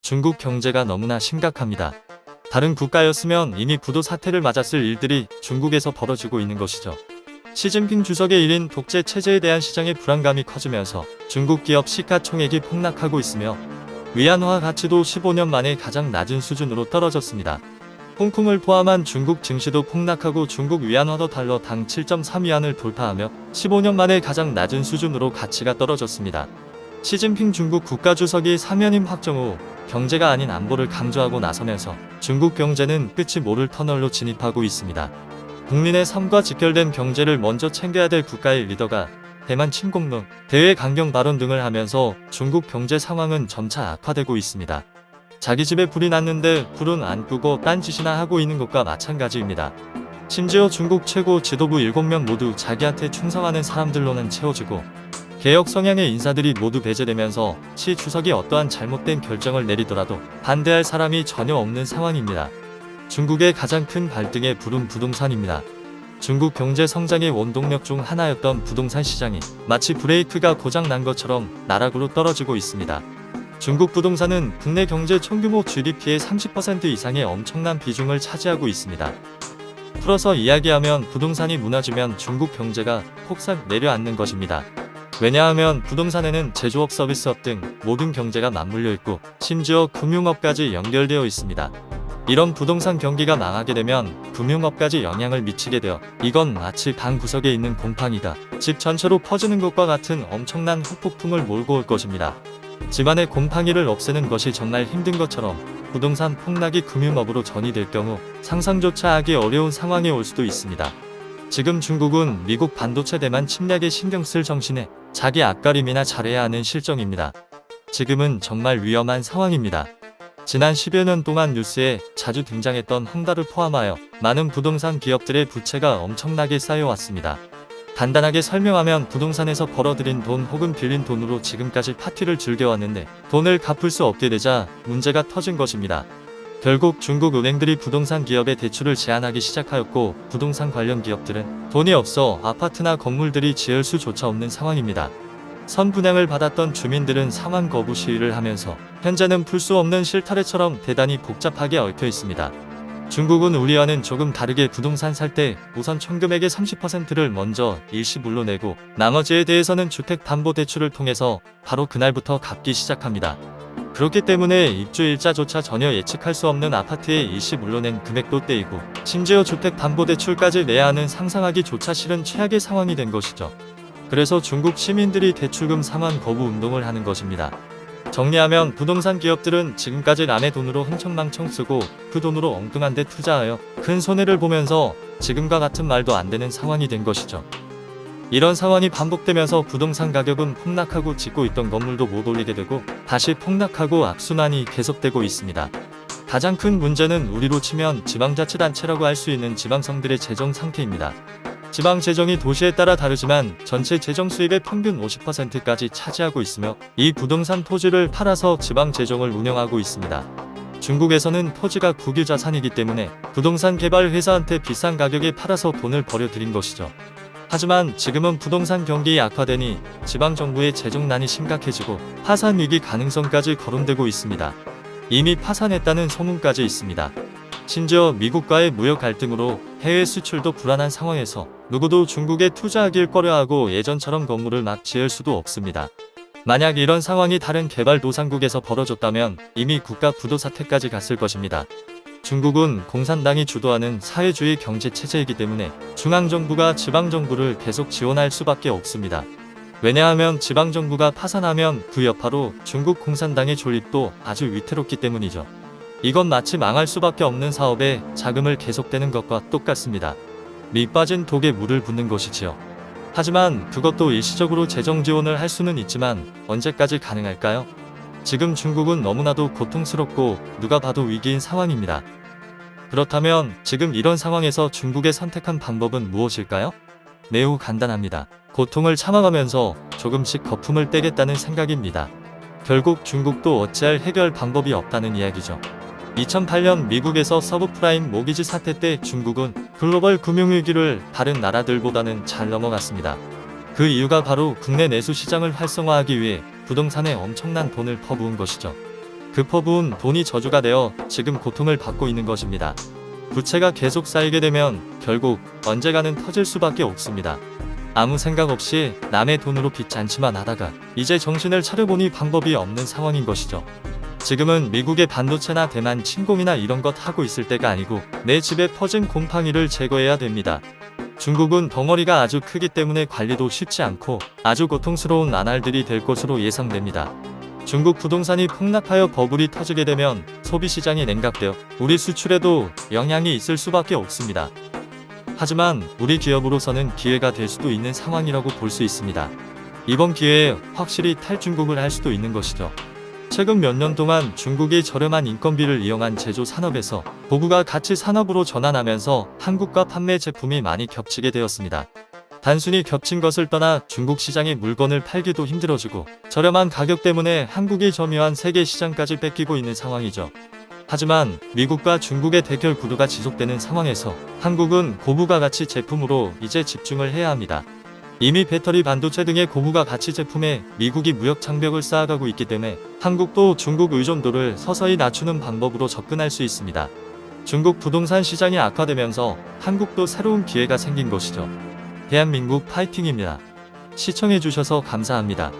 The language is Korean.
중국 경제가 너무나 심각합니다. 다른 국가였으면 이미 부도 사태를 맞았을 일들이 중국에서 벌어지고 있는 것이죠. 시진핑 주석의 1인 독재 체제에 대한 시장의 불안감이 커지면서 중국 기업 시가총액이 폭락하고 있으며 위안화 가치도 15년 만에 가장 낮은 수준으로 떨어졌습니다. 홍콩을 포함한 중국 증시도 폭락하고 중국 위안화도 달러 당 7.3위안을 돌파하며 15년 만에 가장 낮은 수준으로 가치가 떨어졌습니다. 시진핑 중국 국가주석이 사면임 확정 후 경제가 아닌 안보를 강조하고 나서면서 중국 경제는 끝이 모를 터널로 진입하고 있습니다. 국민의 삶과 직결된 경제를 먼저 챙겨야 될 국가의 리더가 대만 침공론, 대외 강경 발언 등을 하면서 중국 경제 상황은 점차 악화되고 있습니다. 자기 집에 불이 났는데 불은 안 끄고 딴짓이나 하고 있는 것과 마찬가지입니다. 심지어 중국 최고 지도부 7명 모두 자기한테 충성하는 사람들로는 채워지고 개혁 성향의 인사들이 모두 배제되면서 시 주석이 어떠한 잘못된 결정을 내리더라도 반대할 사람이 전혀 없는 상황입니다. 중국의 가장 큰 발등의 불은 부동산입니다. 중국 경제 성장의 원동력 중 하나였던 부동산 시장이 마치 브레이크가 고장 난 것처럼 나락으로 떨어지고 있습니다. 중국 부동산은 국내 경제 총규모 GDP의 30% 이상의 엄청난 비중을 차지하고 있습니다. 풀어서 이야기하면 부동산이 무너지면 중국 경제가 폭삭 내려앉는 것입니다. 왜냐하면 부동산에는 제조업, 서비스업 등 모든 경제가 맞물려 있고 심지어 금융업까지 연결되어 있습니다. 이런 부동산 경기가 망하게 되면 금융업까지 영향을 미치게 되어 이건 마치 방 구석에 있는 곰팡이가 집 전체로 퍼지는 것과 같은 엄청난 후폭풍을 몰고 올 것입니다. 집안의 곰팡이를 없애는 것이 정말 힘든 것처럼 부동산 폭락이 금융업으로 전이될 경우 상상조차 하기 어려운 상황이 올 수도 있습니다. 지금 중국은 미국 반도체 대만 침략에 신경 쓸 정신에 자기 앞가림이나 잘해야 하는 실정입니다. 지금은 정말 위험한 상황입니다. 지난 10여 년 동안 뉴스에 자주 등장했던 헝다를 포함하여 많은 부동산 기업들의 부채가 엄청나게 쌓여왔습니다. 간단하게 설명하면 부동산에서 벌어들인 돈 혹은 빌린 돈으로 지금까지 파티를 즐겨왔는데 돈을 갚을 수 없게 되자 문제가 터진 것입니다. 결국 중국 은행들이 부동산 기업에 대출을 제한하기 시작하였고 부동산 관련 기업들은 돈이 없어 아파트나 건물들이 지을 수조차 없는 상황입니다. 선분양을 받았던 주민들은 상환 거부 시위를 하면서 현재는 풀 수 없는 실타래처럼 대단히 복잡하게 얽혀 있습니다. 중국은 우리와는 조금 다르게 부동산 살 때 우선 총금액의 30%를 먼저 일시불로 내고 나머지에 대해서는 주택담보대출을 통해서 바로 그날부터 갚기 시작합니다. 그렇기 때문에 입주일자조차 전혀 예측할 수 없는 아파트에 일시불로 낸 금액도 떼이고 심지어 주택담보대출까지 내야 하는 상상하기조차 싫은 최악의 상황이 된 것이죠. 그래서 중국 시민들이 대출금 상환 거부 운동을 하는 것입니다. 정리하면 부동산 기업들은 지금까지 남의 돈으로 흥청망청 쓰고 그 돈으로 엉뚱한 데 투자하여 큰 손해를 보면서 지금과 같은 말도 안 되는 상황이 된 것이죠. 이런 상황이 반복되면서 부동산 가격은 폭락하고 짓고 있던 건물도 못 올리게 되고 다시 폭락하고 악순환이 계속되고 있습니다. 가장 큰 문제는 우리로 치면 지방자치단체라고 할 수 있는 지방성들의 재정 상태입니다. 지방 재정이 도시에 따라 다르지만 전체 재정 수입의 평균 50%까지 차지하고 있으며 이 부동산 토지를 팔아서 지방 재정을 운영하고 있습니다. 중국에서는 토지가 국유자산이기 때문에 부동산 개발 회사한테 비싼 가격에 팔아서 돈을 벌여들인 것이죠. 하지만 지금은 부동산 경기 악화되니 지방정부의 재정난이 심각해지고 파산 위기 가능성까지 거론되고 있습니다. 이미 파산했다는 소문까지 있습니다. 심지어 미국과의 무역 갈등으로 해외 수출도 불안한 상황에서 누구도 중국에 투자하길 꺼려하고 예전처럼 건물을 막 지을 수도 없습니다. 만약 이런 상황이 다른 개발도상국에서 벌어졌다면 이미 국가 부도 사태까지 갔을 것입니다. 중국은 공산당이 주도하는 사회주의 경제체제이기 때문에 중앙정부가 지방정부를 계속 지원할 수밖에 없습니다. 왜냐하면 지방정부가 파산하면 그 여파로 중국 공산당의 존립도 아주 위태롭기 때문이죠. 이건 마치 망할 수밖에 없는 사업에 자금을 계속대는 것과 똑같습니다. 밑 빠진 독에 물을 붓는 것이지요. 하지만 그것도 일시적으로 재정 지원을 할 수는 있지만 언제까지 가능할까요? 지금 중국은 너무나도 고통스럽고 누가 봐도 위기인 상황입니다. 그렇다면 지금 이런 상황에서 중국의 선택한 방법은 무엇일까요? 매우 간단합니다. 고통을 참아가면서 조금씩 거품을 떼겠다는 생각입니다. 결국 중국도 어찌할 해결 방법이 없다는 이야기죠. 2008년 미국에서 서브프라임 모기지 사태 때 중국은 글로벌 금융위기를 다른 나라들보다는 잘 넘어갔습니다. 그 이유가 바로 국내 내수 시장을 활성화하기 위해 부동산에 엄청난 돈을 퍼부은 것이죠. 그 퍼부은 돈이 저주가 되어 지금 고통을 받고 있는 것입니다. 부채가 계속 쌓이게 되면 결국 언젠가는 터질 수밖에 없습니다. 아무 생각 없이 남의 돈으로 빚 잔치만 하다가 이제 정신을 차려보니 방법이 없는 상황인 것이죠. 지금은 미국의 반도체나 대만 침공이나 이런 것 하고 있을 때가 아니고 내 집에 퍼진 곰팡이를 제거해야 됩니다. 중국은 덩어리가 아주 크기 때문에 관리도 쉽지 않고 아주 고통스러운 나날들이 될 것으로 예상됩니다. 중국 부동산이 폭락하여 버블이 터지게 되면 소비시장이 냉각되어 우리 수출에도 영향이 있을 수밖에 없습니다. 하지만 우리 기업으로서는 기회가 될 수도 있는 상황이라고 볼 수 있습니다. 이번 기회에 확실히 탈중국을 할 수도 있는 것이죠. 최근 몇 년 동안 중국이 저렴한 인건비를 이용한 제조 산업에서 고부가 가치 산업으로 전환하면서 한국과 판매 제품이 많이 겹치게 되었습니다. 단순히 겹친 것을 떠나 중국 시장에 물건을 팔기도 힘들어지고 저렴한 가격 때문에 한국이 점유한 세계 시장까지 뺏기고 있는 상황이죠. 하지만 미국과 중국의 대결 구도가 지속되는 상황에서 한국은 고부가 가치 제품으로 이제 집중을 해야 합니다. 이미 배터리 반도체 등의 고부가 가치 제품에 미국이 무역 장벽을 쌓아가고 있기 때문에 한국도 중국 의존도를 서서히 낮추는 방법으로 접근할 수 있습니다. 중국 부동산 시장이 악화되면서 한국도 새로운 기회가 생긴 것이죠. 대한민국 파이팅입니다. 시청해주셔서 감사합니다.